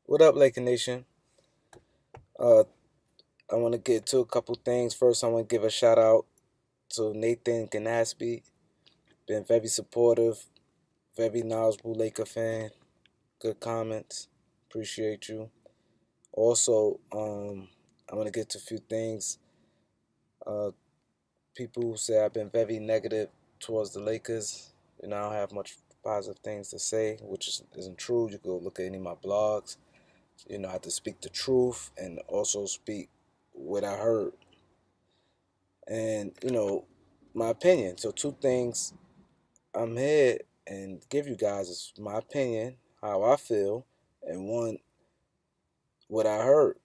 What up, Laker Nation? Uh, I want to get to a couple things. First, I want to give a shout out to Nathan Ganaspy. Been very supportive, very knowledgeable Laker fan. Good comments. Appreciate you. Also, I want to get to a few things. Uh, People who say I've been very negative towards the Lakers. I don't have much positive things to say, which isn't true. You go look at any of my blogs. I have to speak the truth and also speak what I heard. And my opinion. So two things I'm here and give you guys is my opinion, how I feel, and one what I heard.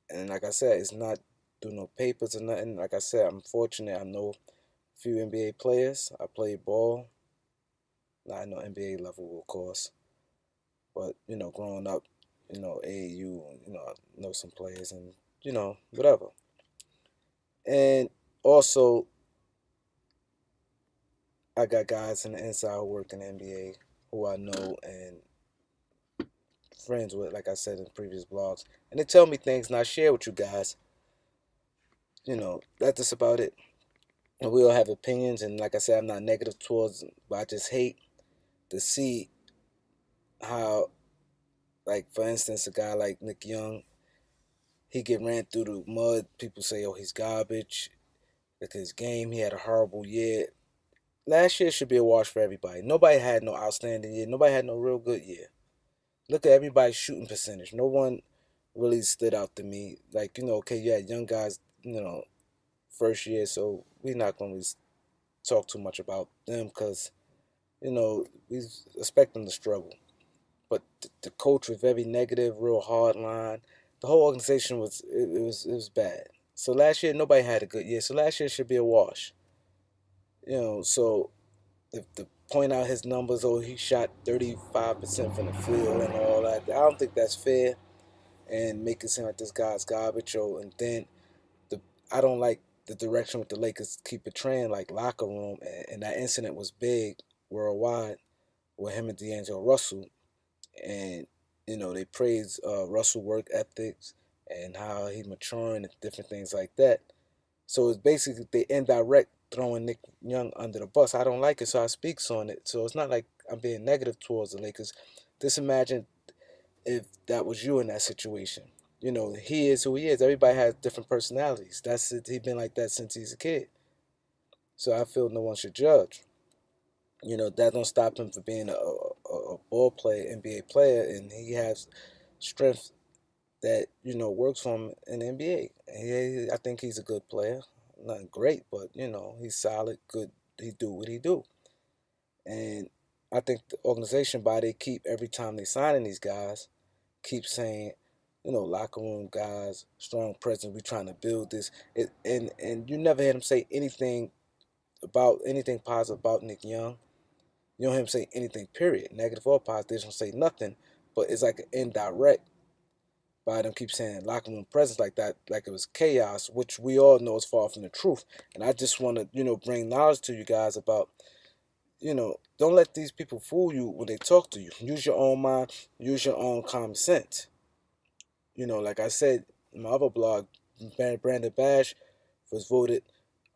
And like I said, it's not through no papers or nothing. Like I said, I'm fortunate. I know a few NBA players. I played ball. Not no NBA level, of course, but growing up, AAU, I know some players and whatever. And also, I got guys in the inside who work in the NBA who I know and friends with, like I said in previous blogs, and they tell me things and I share with you guys. That's just about it. And we all have opinions, and like I said, I'm not negative towards them, but I just hate to see how, like for instance, a guy like Nick Young, he get ran through the mud. People say, "Oh, he's garbage." Look at his game. He had a horrible year. Last year should be a wash for everybody. Nobody had no outstanding year. Nobody had no real good year. Look at everybody's shooting percentage. No one really stood out to me. Like, okay, you had young guys, first year, so we're not going to talk too much about them because, we expect them to struggle. But the coach was very negative, real hard line. The whole organization was bad. So last year nobody had a good year. So last year should be a wash. So if to point out his numbers, oh he shot 35% from the field and all that, I don't think that's fair. And make it seem like this guy's garbage. And then the I don't like the direction with the Lakers keep it trend like locker room, and that incident was big worldwide with him and D'Angelo Russell, and they praise Russell work ethics and how he maturing and different things like that. So it's basically they indirect throwing Nick Young under the bus. I don't like it, so I speaks on it. So it's not like I'm being negative towards the Lakers. Just imagine if that was you in that situation. He is who he is. Everybody has different personalities. That's it. He's been like that since he's a kid. So I feel no one should judge. That don't stop him from being a ball player, NBA player, and he has strength that works for him in the NBA. I think he's a good player. Not great, but he's solid, good. He do what he do, and I think the organization by they keep every time they signing these guys, keep saying, locker room guys, strong presence. We trying to build this. And you never heard him say anything about anything positive about Nick Young. You don't hear him say anything. Period, negative or positive. They don't say nothing. But it's like an indirect by them keep saying locker room presence like that, like it was chaos, which we all know is far from the truth. And I just want to, bring knowledge to you guys about, don't let these people fool you when they talk to you. Use your own mind, use your own common sense. Like I said in my other blog, Brandon Bash was voted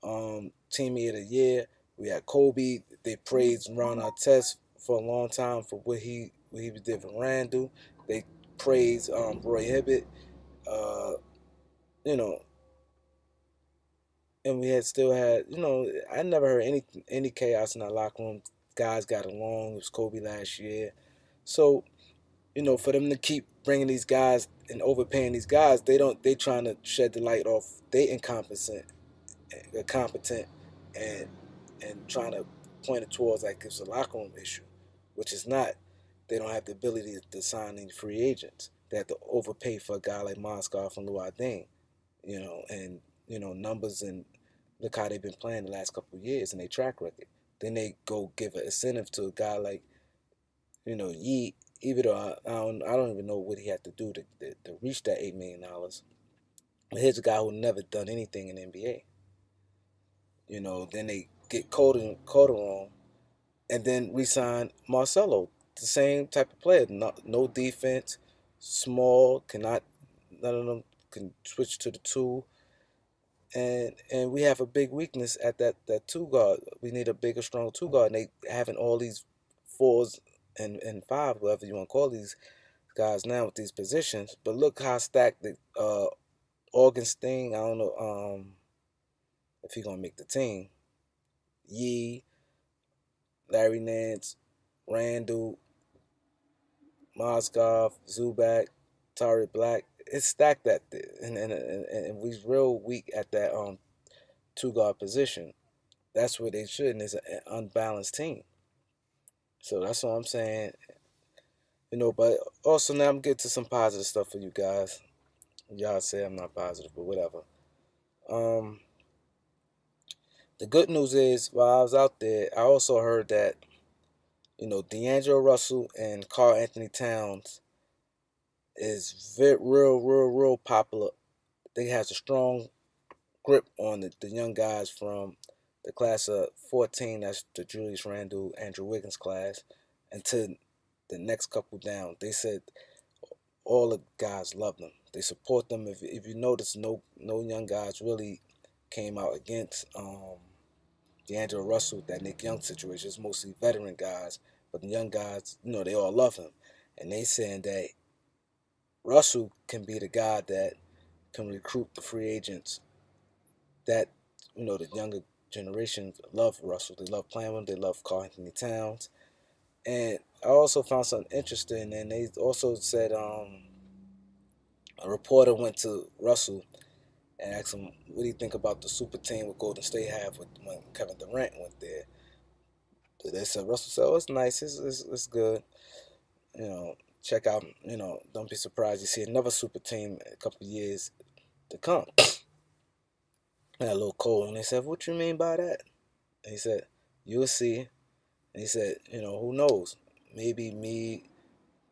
teammate of the year. We had Kobe. They praised Ron Artest for a long time for what he did for Randall. They praised Roy Hibbert. Uh, you know, and we had still had, I never heard any chaos in our locker room. Guys got along. It was Kobe last year, so for them to keep bringing these guys and overpaying these guys, they trying to shed the light off they competent, and trying to point it towards like it's a locker room issue, which is not. They don't have the ability to sign any free agents. They have to overpay for a guy like Moscow and Luadine, and numbers, and look how they've been playing the last couple of years and their track record. Then they go give an incentive to a guy like Yee, even though I don't even know what he had to do to reach that $8 million. But here's a guy who never done anything in the NBA. Then they get Calderon and then resign Marcelo, the same type of player, no defense, small, cannot none of them can switch to the two, and we have a big weakness at that two guard. We need a bigger, stronger two guard. And they having all these fours and five, whatever you want to call these guys now with these positions. But look how stacked the Augustine. I don't know if he's gonna make the team. Yee, Larry Nance, Randall, Mozgov, Zubac, Tari Black. It's stacked at the, and we real weak at that two guard position. That's what they should, and it's an unbalanced team. So that's what I'm saying. But also now I'm getting to some positive stuff for you guys. Y'all say I'm not positive, but whatever. Um, the good news is while I was out there, I also heard that D'Angelo Russell and Carl Anthony Towns is very real popular. They has a strong grip on the young guys from the class of 14. That's the Julius Randle, Andrew Wiggins class, and to the next couple down. They said all the guys love them. They support them. If you notice, no young guys really came out against D'Angelo Russell, that Nick Young situation. It's mostly veteran guys, but the young guys, they all love him, and they saying that Russell can be the guy that can recruit the free agents that the younger generation love Russell. They love playing with him. They love Karl Anthony Towns. And I also found something interesting, and they also said a reporter went to Russell and asked him, "What do you think about the super team with Golden State have when Kevin Durant went there?" So they said Russell said, "Oh, it's nice. It's good. Check out. Don't be surprised you see another super team in a couple of years to come." And a little cold, and they said, "What you mean by that?" And he said, "You'll see." And he said, "Who knows? Maybe me,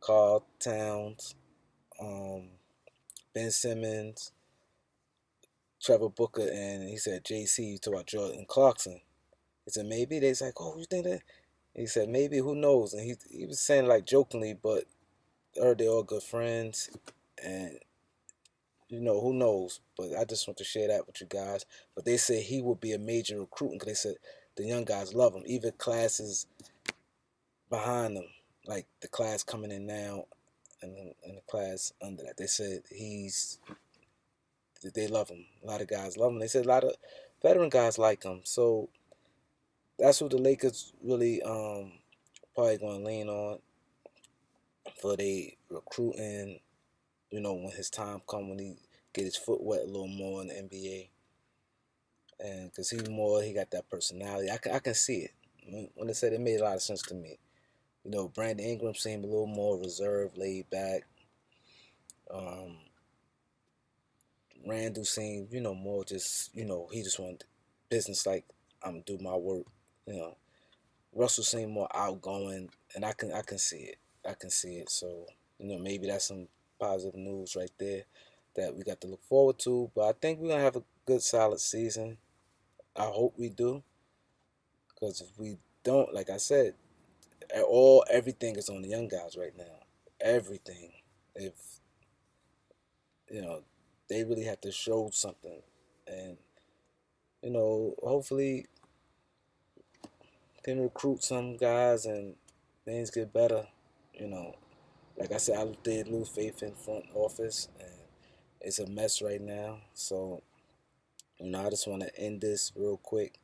Carl Towns, um, Ben Simmons, Trevor Booker, and he said JC. You talk about Jordan Clarkson." He said maybe. They's like, "Oh, you think that?" He said maybe. Who knows? And he was saying like jokingly, but I heard they're all good friends, and who knows? But I just want to share that with you guys. But they said he would be a major recruiting because they said the young guys love him. Even classes behind them, like the class coming in now, and the class under that, they said they love him. A lot of guys love him. They said a lot of veteran guys like him. So that's what the Lakers really probably going to lean on for they recruiting. When his time come, when he get his foot wet a little more in the NBA, and because he got that personality. I can see it. When they said it made a lot of sense to me. Brandon Ingram seemed a little more reserved, laid back. Um, Randall seemed, more just, he just wanted business like I'm do my work. You know, Russell seemed more outgoing, and I can see it. I can see it. So maybe that's some positive news right there that we got to look forward to. But I think we're gonna have a good, solid season. I hope we do, because if we don't, like I said, everything is on the young guys right now. Everything. If they really have to show something, and hopefully can recruit some guys and things get better. You know, like I said, I did lose faith in front office, and it's a mess right now. So I just want to end this real quick.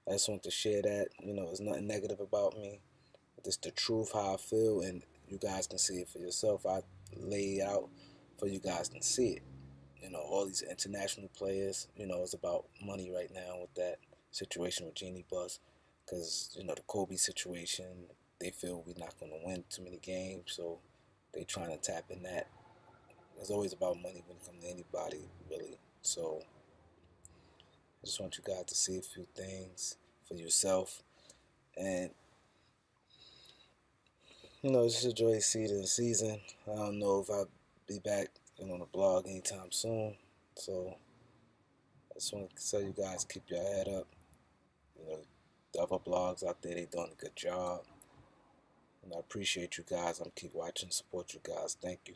I just want to share that. There's nothing negative about me. Just the truth, how I feel, and you guys can see it for yourself. I lay it out for you guys can see it. All these international players, it's about money right now with that situation with Genie Bus. Because, the Kobe situation, they feel we're not going to win too many games. So they trying to tap in that. It's always about money when it comes to anybody, really. So I just want you guys to see a few things for yourself. And, just enjoy the season. I don't know if I'll be back on the blog anytime soon. So I just want to tell you guys, keep your head up. The other blogs out there, they doing a good job. And I appreciate you guys. I'm keep watching, support you guys. Thank you.